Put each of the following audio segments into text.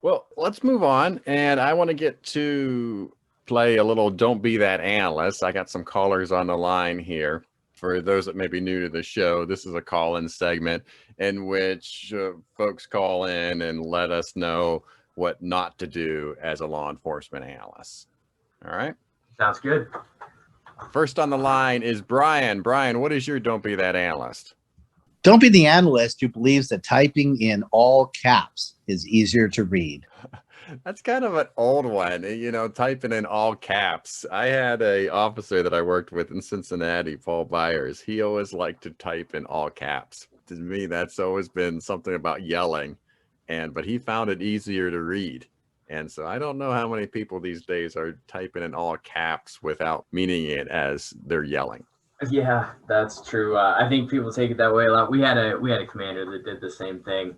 Well, let's move on. And I want to get to play a little Don't Be That Analyst. I got some callers on the line here. For those that may be new to the show, this is a call in segment in which folks call in and let us know what not to do as a law enforcement analyst. All right. Sounds good. First on the line is Brian. Brian, what is your Don't Be That Analyst? Don't be the analyst who believes that typing in all caps is easier to read. That's kind of an old one, typing in all caps. I had a officer that I worked with in Cincinnati, Paul Byers. He always liked to type in all caps. To me, that's always been something about yelling, but he found it easier to read. And so I don't know how many people these days are typing in all caps without meaning it as they're yelling. Yeah, that's true. I think people take it that way a lot. We had a commander that did the same thing.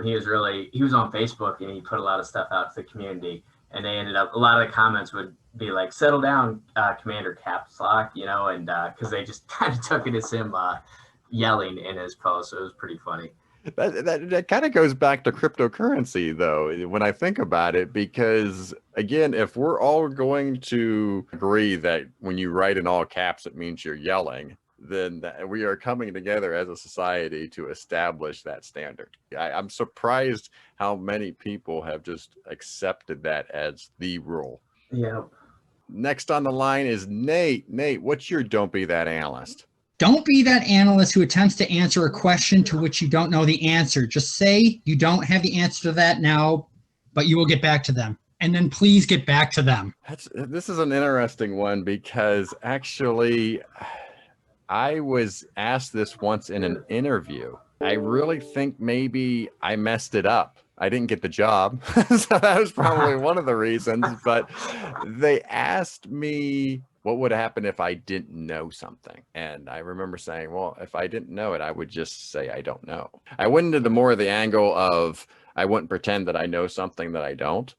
He was on Facebook and he put a lot of stuff out to the community, and they ended up, a lot of the comments would be like, "Settle down, Commander Caps Lock," and because they just kind of took it as him yelling in his post. So it was pretty funny. That kind of goes back to cryptocurrency, though, when I think about it, because again, if we're all going to agree that when you write in all caps, it means you're yelling, then we are coming together as a society to establish that standard. I'm surprised how many people have just accepted that as the rule. Yeah. Next on the line is Nate. Nate, what's your Don't Be That Analyst? Don't be that analyst who attempts to answer a question to which you don't know the answer. Just say you don't have the answer to that now, but you will get back to them. And then please get back to them. This is an interesting one because actually I was asked this once in an interview. I really think maybe I messed it up. I didn't get the job. So that was probably one of the reasons. But they asked me what would happen if I didn't know something. And I remember saying, well, if I didn't know it, I would just say I don't know. I went into the angle of I wouldn't pretend that I know something that I don't.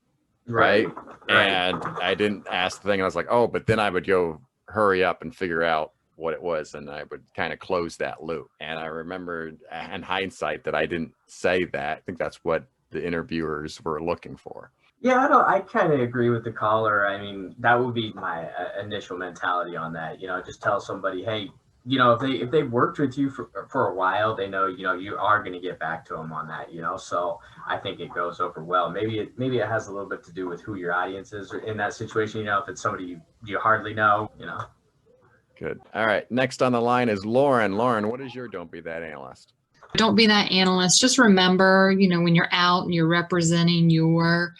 Right. And I didn't ask the thing. I was like, oh, but then I would go hurry up and figure out what it was, and I would kind of close that loop. And I remember in hindsight that I didn't say that. I think that's what the interviewers were looking for. Yeah, I kind of agree with the caller. I mean, that would be my initial mentality on that. Just tell somebody, hey, if they've worked with you for a while, they know, you are going to get back to them on that, So I think it goes over well. Maybe it has a little bit to do with who your audience is in that situation. If it's somebody you hardly know. Good. All right. Next on the line is Lauren. Lauren, what is your Don't Be That Analyst? Don't be that analyst. Just remember, when you're out and you're representing your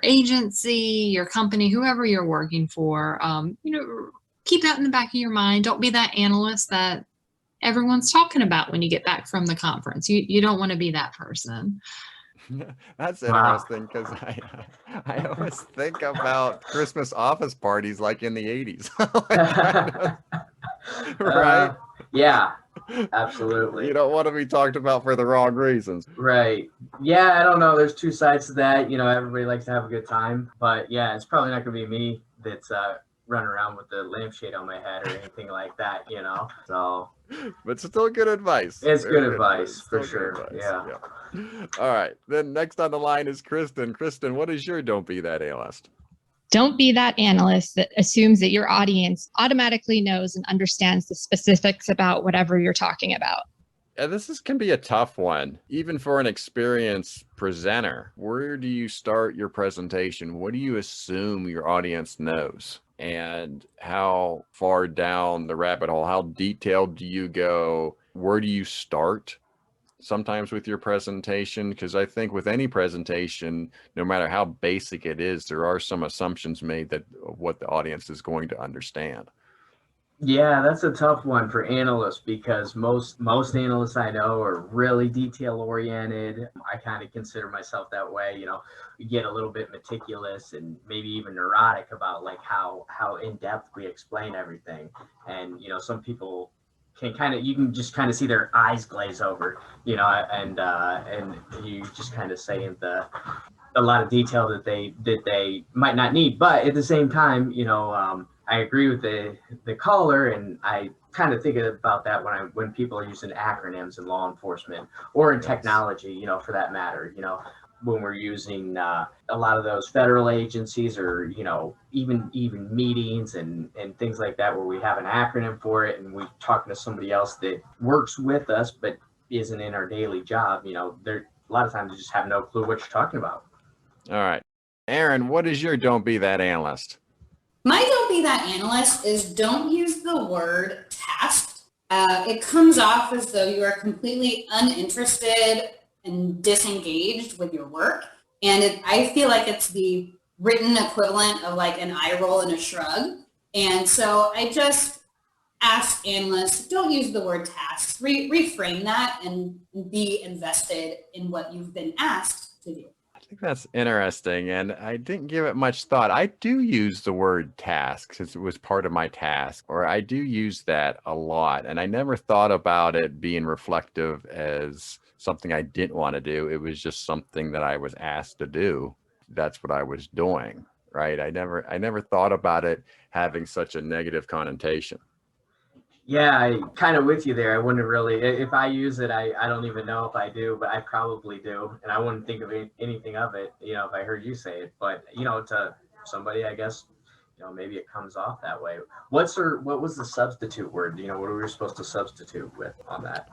agency, your company, whoever you're working for, keep that in the back of your mind. Don't be that analyst that everyone's talking about when you get back from the conference. You don't want to be that person. That's interesting because I always think about Christmas office parties like in the 80s. Right? Yeah, absolutely. You don't want to be talked about for the wrong reasons. Right. Yeah, I don't know. There's two sides to that. Everybody likes to have a good time. But yeah, it's probably not going to be me that's running around with the lampshade on my head or anything like that, So. But still good advice. It's good advice, for sure. Yeah. All right. Then next on the line is Kristen. Kristen, what is your Don't Be That Analyst? Don't be that analyst that assumes that your audience automatically knows and understands the specifics about whatever you're talking about. This can be a tough one, even for an experienced presenter. Where do you start your presentation? What do you assume your audience knows? And how far down the rabbit hole, how detailed do you go? Where do you start sometimes with your presentation? Because I think with any presentation, no matter how basic it is, there are some assumptions made that what the audience is going to understand. Yeah, that's a tough one for analysts because most analysts I know are really detail oriented. I kind of consider myself that way. We get a little bit meticulous and maybe even neurotic about like how in depth we explain everything. And some people you can just kind of see their eyes glaze over, and you just kind of say a lot of detail that they might not need. But at the same time, I agree with the caller, and I kind of think about that when people are using acronyms in law enforcement or in technology, for that matter. when we're using a lot of those federal agencies, or even meetings and things like that, where we have an acronym for it, and we're talking to somebody else that works with us but isn't in our daily job. They're a lot of times you just have no clue what you're talking about. All right, Aaron, what is your don't be that analyst? My don't be that analyst is don't use the word tasked. It comes off as though you are completely uninterested and disengaged with your work. And I feel like it's the written equivalent of like an eye roll and a shrug. And so I just ask analysts, don't use the word tasks. Reframe that and be invested in what you've been asked to do. I think that's interesting, and I didn't give it much thought. I do use the word task since it was part of my task, or I do use that a lot, and I never thought about it being reflective as something I didn't want to do. It was just something that I was asked to do. That's what I was doing, right? I never thought about it having such a negative connotation. Yeah, I kind of with you there. I wouldn't really, if I use it, I don't even know if I do, but I probably do. And I wouldn't think of anything of it, if I heard you say it. But, to somebody, I guess, maybe it comes off that way. What was the substitute word? What were we supposed to substitute with on that?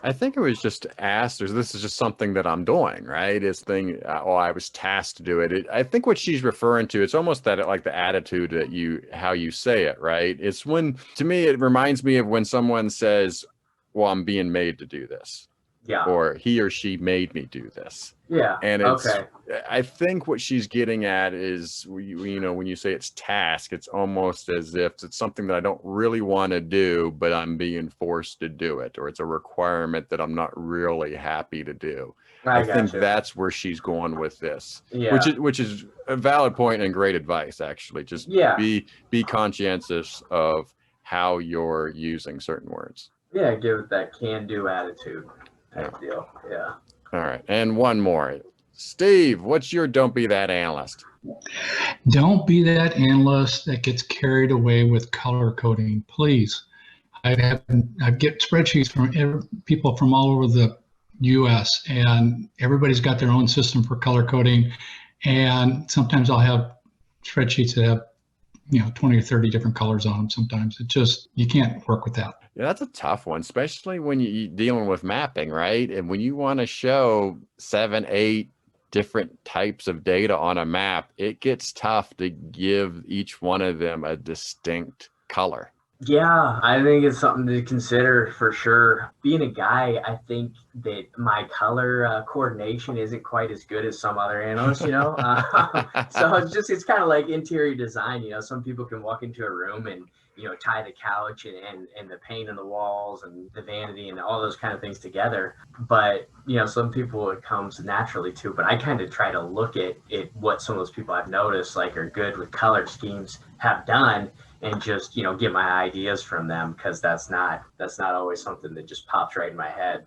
I think it was just asked, or this is just something that I'm doing, right? I was tasked to do it. I think what she's referring to, it's almost that like the attitude that how you say it, right? It's when, to me, it reminds me of when someone says, well, I'm being made to do this. Yeah. Or he or she made me do this. Yeah. And okay. I think what she's getting at is, when you say it's task, it's almost as if it's something that I don't really want to do, but I'm being forced to do it, or it's a requirement that I'm not really happy to do. I think that's where she's going with this, which is a valid point and great advice, actually. Just be conscientious of how you're using certain words. Yeah, give it that can-do attitude type deal. Yeah. All right, and one more. Steve, what's your don't be that analyst? Don't be that analyst that gets carried away with color coding, please. I get spreadsheets from people from all over the U.S. and everybody's got their own system for color coding, and sometimes I'll have spreadsheets that have 20 or 30 different colors on them. Sometimes you can't work with that. Yeah, that's a tough one, especially when you're dealing with mapping, right? And when you want to show 7, 8 different types of data on a map, it gets tough to give each one of them a distinct color. Yeah, I think it's something to consider for sure. Being a guy, I think that my color coordination isn't quite as good as some other analysts, So it's kind of like interior design. Some people can walk into a room and tie the couch and the paint on the walls and the vanity and all those kind of things together. But some people it comes naturally too. But I kind of try to look at what some of those people I've noticed like are good with color schemes have done, and just get my ideas from them, because that's not always something that just pops right in my head.